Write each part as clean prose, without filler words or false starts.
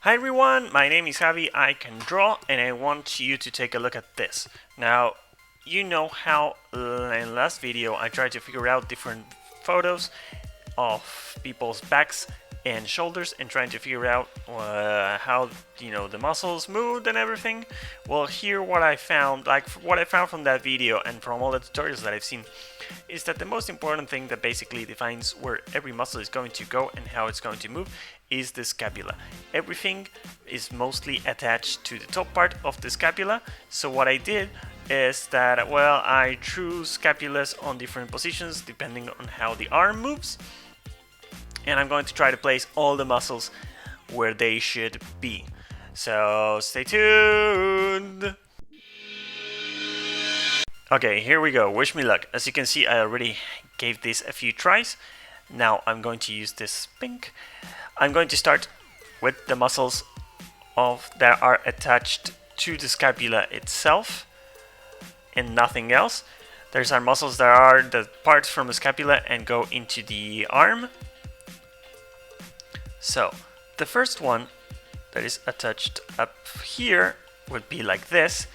Hi everyone, my name is Javi, I can draw, and I want you to take a look at this. Now, you know how in last video I tried to figure out different photos of people's backs and shoulders and trying to figure out how the muscles moved and everything. Well, here what I found, from that video and from all the tutorials that I've seen, is that the most important thing that basically defines where every muscle is going to go and how it's going to move is the scapula. Everything is mostly attached to the top part of the scapula. So what I did is that, well, I drew scapulas on different positions depending on how the arm moves, and I'm going to try to place all the muscles where they should be. So stay tuned! Okay, here we go. Wish me luck. As you can see, I already gave this a few tries. Now I'm going to use this pink. I'm going to start with the muscles that are attached to the scapula itself and nothing else. There's our muscles that are the parts from the scapula and go into the arm. So the first one that is attached up here would be like this.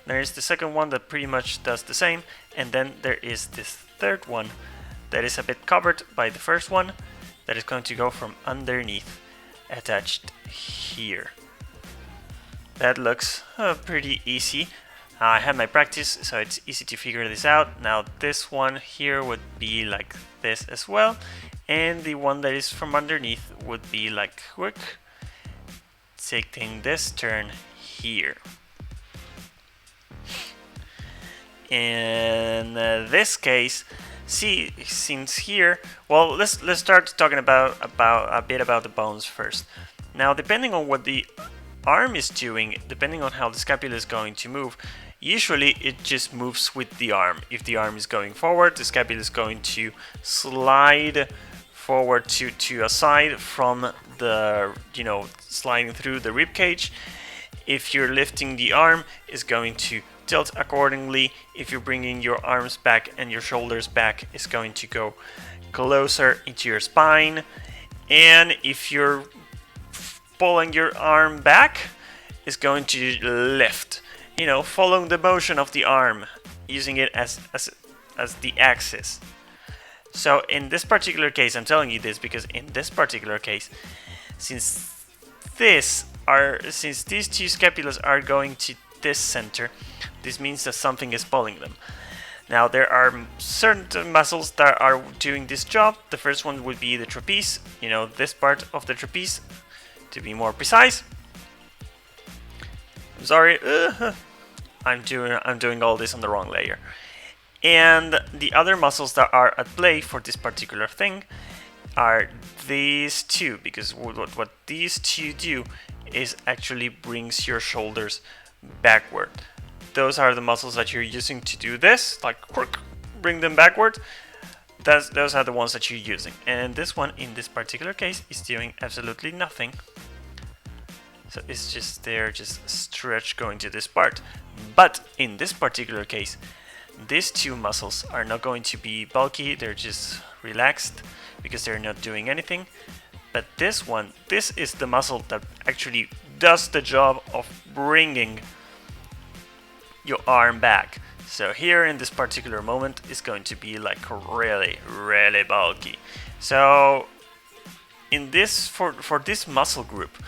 There is the second one that pretty much does the same, and then there is this third one that is a bit covered by the first one that is going to go from underneath, attached here. That looks pretty easy. I had my practice, so it's easy to figure this out. Now this one here would be like this as well, and the one that is from underneath would be like quick, taking this turn here. In this case, see, since here, well, let's start talking about a bit about the bones first. Now, depending on what the arm is doing, depending on how the scapula is going to move, usually it just moves with the arm. If the arm is going forward, the scapula is going to slide forward to a side from the, sliding through the rib cage. If you're lifting the arm, it's going to tilt accordingly. If you're bringing your arms back and your shoulders back, it's going to go closer into your spine. And if you're pulling your arm back, it's going to lift, following the motion of the arm, using it as the axis. So in this particular case, I'm telling you this because in this particular case, since these two scapulas are going to this center, this means that something is pulling them. Now there are certain muscles that are doing this job. The first one would be the trapeze, this part of the trapeze, to be more precise. I'm sorry, I'm doing all this on the wrong layer. And the other muscles that are at play for this particular thing are these two, because what these two do is actually brings your shoulders backward. Those are the muscles that you're using to do this, like bring them backward. Those are the ones that you're using. And this one, in this particular case, is doing absolutely nothing. So it's just there, just stretch going to this part. But in this particular case, these two muscles are not going to be bulky, they're just relaxed because they're not doing anything. But this one, this is the muscle that actually does the job of bringing your arm back. So here in this particular moment is going to be like really, really bulky. So in this, for this muscle group,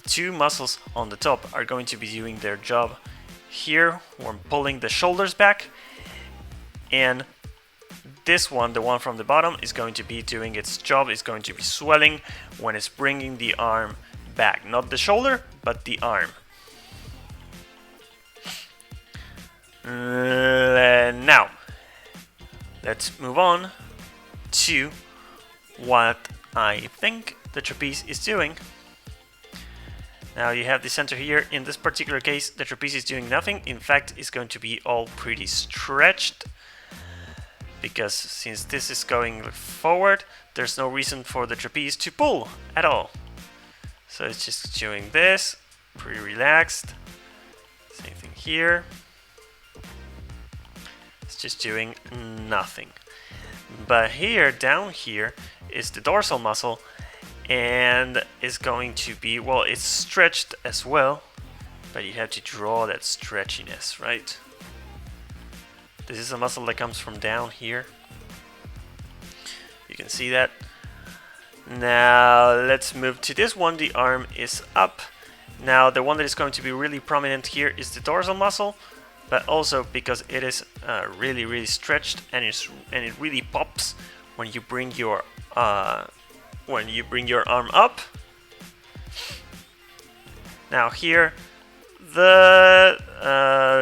the two muscles on the top are going to be doing their job here when pulling the shoulders back, and this one, the one from the bottom, is going to be doing its job, is going to be swelling when it's bringing the arm back. Not the shoulder, but the arm. Now, let's move on to what I think the trapeze is doing. Now you have the center here. In this particular case, the trapeze is doing nothing. In fact, it's going to be all pretty stretched, because since this is going forward, there's no reason for the trapeze to pull at all. So it's just doing this, pretty relaxed. Same thing here. It's just doing nothing. But here, down here, is the dorsal muscle, and it's going to be, well, it's stretched as well, but you have to draw that stretchiness, right? This is a muscle that comes from down here. You can see that. Now let's move to this one. The arm is up. Now the one that is going to be really prominent here is the dorsal muscle, but also because it is really stretched, and it really pops when you bring your arm up. Now here, the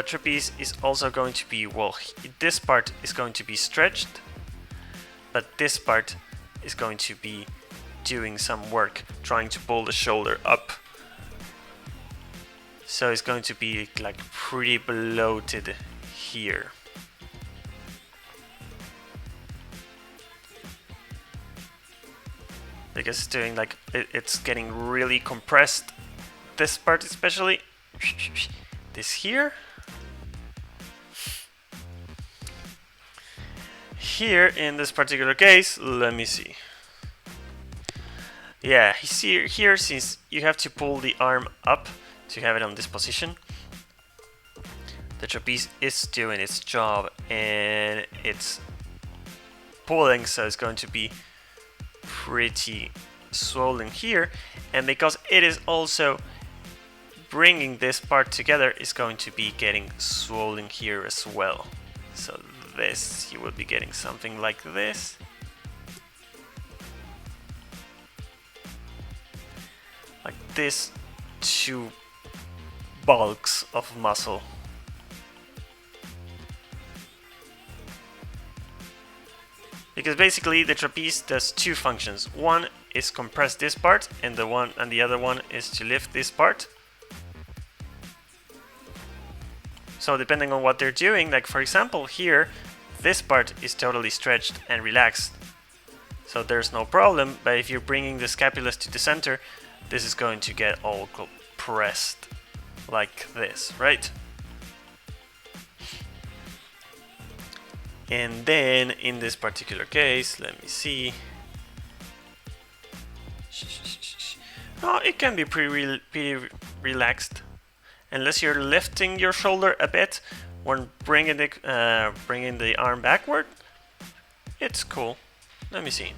trapeze is also going to be, well, this part is going to be stretched, but this part is going to be doing some work, trying to pull the shoulder up. So it's going to be like pretty bloated here. Because it's doing like, it's getting really compressed. This part especially. This here. Here in this particular case, let me see. Yeah, here since you have to pull the arm up to have it on this position, the trapeze is doing its job and it's pulling, so it's going to be pretty swollen here, and because it is also bringing this part together, it's going to be getting swollen here as well. So this, you will be getting something like this. Like this, two bulks of muscle. Because basically the trapeze does two functions. One is compress this part, and the other one is to lift this part. So depending on what they're doing, like for example here, this part is totally stretched and relaxed, so there's no problem. But if you're bringing the scapulus to the center, this is going to get all compressed like this, right? And then in this particular case, let me see. Oh, it can be pretty relaxed, unless you're lifting your shoulder a bit when bringing the arm backward. It's cool. Let me see.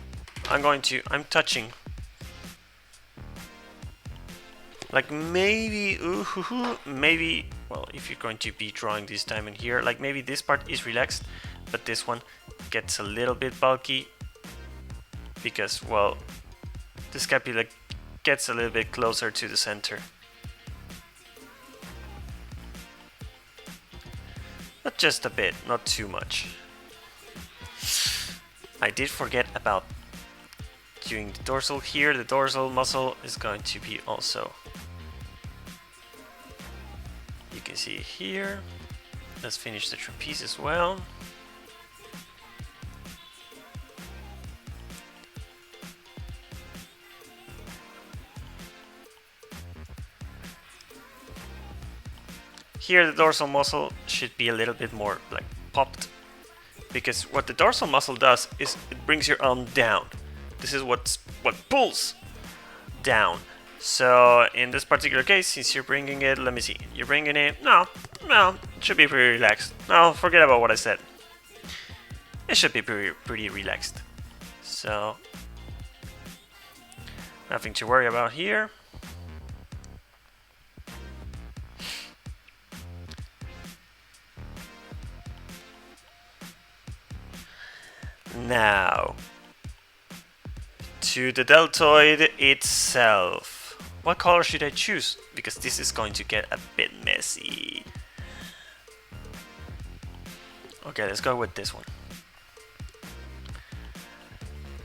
I'm touching. Like maybe, maybe, well, if you're going to be drawing this time in here, like maybe this part is relaxed, but this one gets a little bit bulky because, well, the scapula gets a little bit closer to the center. But just a bit, not too much. I did forget about doing the dorsal here. The dorsal muscle is going to be also, you can see here. Let's finish the trapeze as well. Here the dorsal muscle should be a little bit more like popped, because what the dorsal muscle does is it brings your arm down. This is what pulls down. So in this particular case, since you're bringing it, let me see, you're bringing it, no, it should be pretty relaxed. No, forget about what I said. It should be pretty relaxed. So nothing to worry about here. Now, to the deltoid itself. What color should I choose? Because this is going to get a bit messy. Okay, let's go with this one.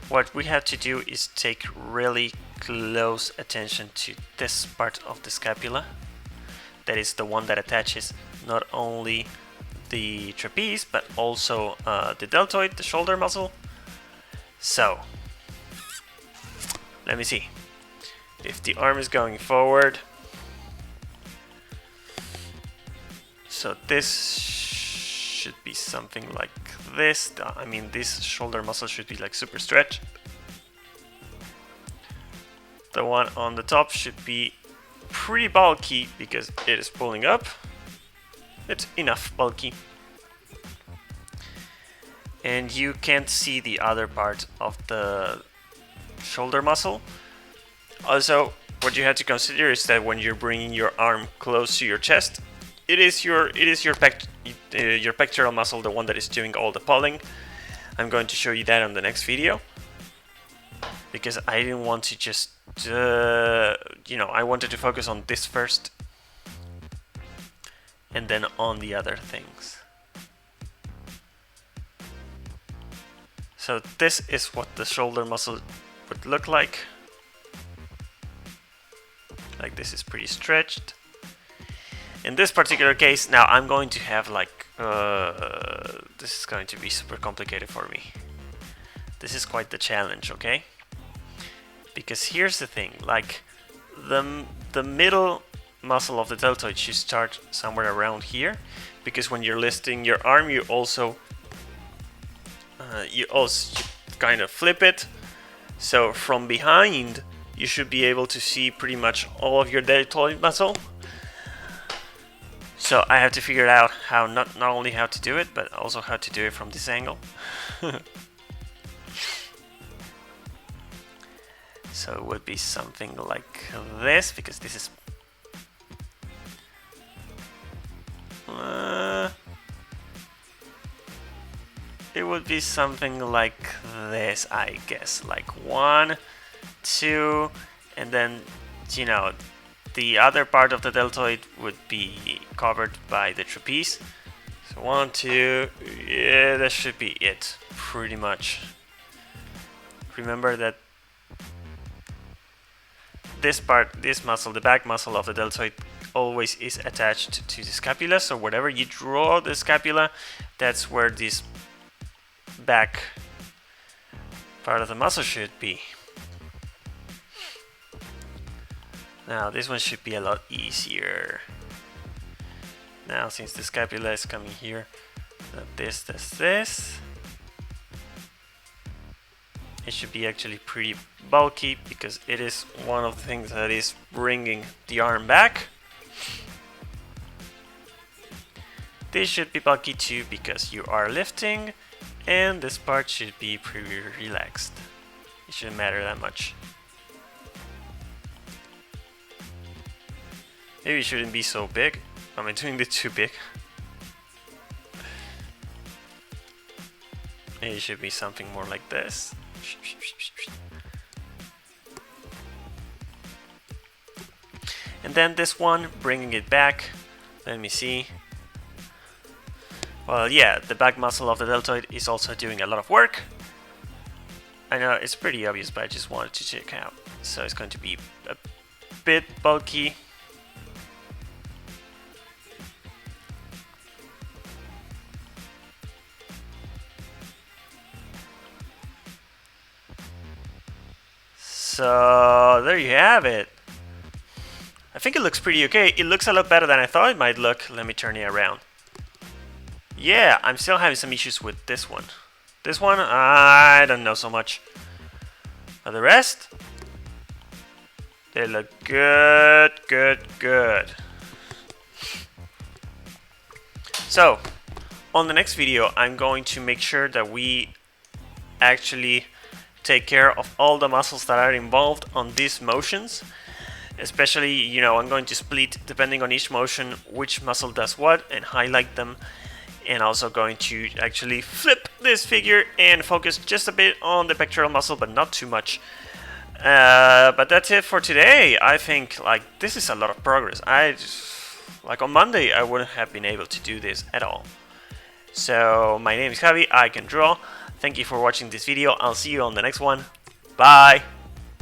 What we have to do is take really close attention to this part of the scapula. That is the one that attaches not only the trapeze, but also the deltoid, the shoulder muscle. So, let me see. If the arm is going forward, so this should be something like this. I mean, this shoulder muscle should be like super stretched. the one on the top should be pretty bulky because it is pulling up. It's enough bulky. And you can't see the other part of the shoulder muscle. Also, what you have to consider is that when you're bringing your arm close to your chest, it is your pectoral muscle, the one that is doing all the pulling. I'm going to show you that on the next video, because I didn't want to just, I wanted to focus on this first, and then on the other things. So this is what the shoulder muscle would look like. Like, this is pretty stretched. In this particular case, now I'm going to have like, this is going to be super complicated for me. This is quite the challenge, okay? Because here's the thing, like, the middle muscle of the deltoid should start somewhere around here, because when you're lifting your arm, you also kind of flip it. So from behind, you should be able to see pretty much all of your deltoid muscle. So I have to figure out how, not only how to do it, but also how to do it from this angle. So it would be something like this, because this is it would be something like this, I guess, like 1, 2, and then, the other part of the deltoid would be covered by the trapeze. So 1, 2, yeah, that should be it, pretty much. Remember that this part, this muscle, the back muscle of the deltoid, always is attached to the scapula, so wherever you draw the scapula, that's where this back part of the muscle should be. Now this one should be a lot easier. Now, since the scapula is coming here, this, it should be actually pretty bulky, because it is one of the things that is bringing the arm back. This should be bulky too, because you are lifting, and this part should be pretty relaxed. It shouldn't matter that much. Maybe it shouldn't be so big. Am I doing it too big? Maybe it should be something more like this. And then this one, bringing it back. Let me see. Well, yeah, the back muscle of the deltoid is also doing a lot of work. I know it's pretty obvious, but I just wanted to check out. So it's going to be a bit bulky. So there you have it. I think it looks pretty okay. It looks a lot better than I thought it might look. Let me turn it around. Yeah, I'm still having some issues with this one. This one, I don't know so much. But the rest, they look good, good, good. So, on the next video, I'm going to make sure that we actually take care of all the muscles that are involved on these motions. Especially, I'm going to split, depending on each motion, which muscle does what, and highlight them. And also going to actually flip this figure and focus just a bit on the pectoral muscle, but not too much. But that's it for today. I think this is a lot of progress. On Monday I wouldn't have been able to do this at all. So my name is Javi, I can draw. Thank you for watching this video. I'll see you on the next one. Bye.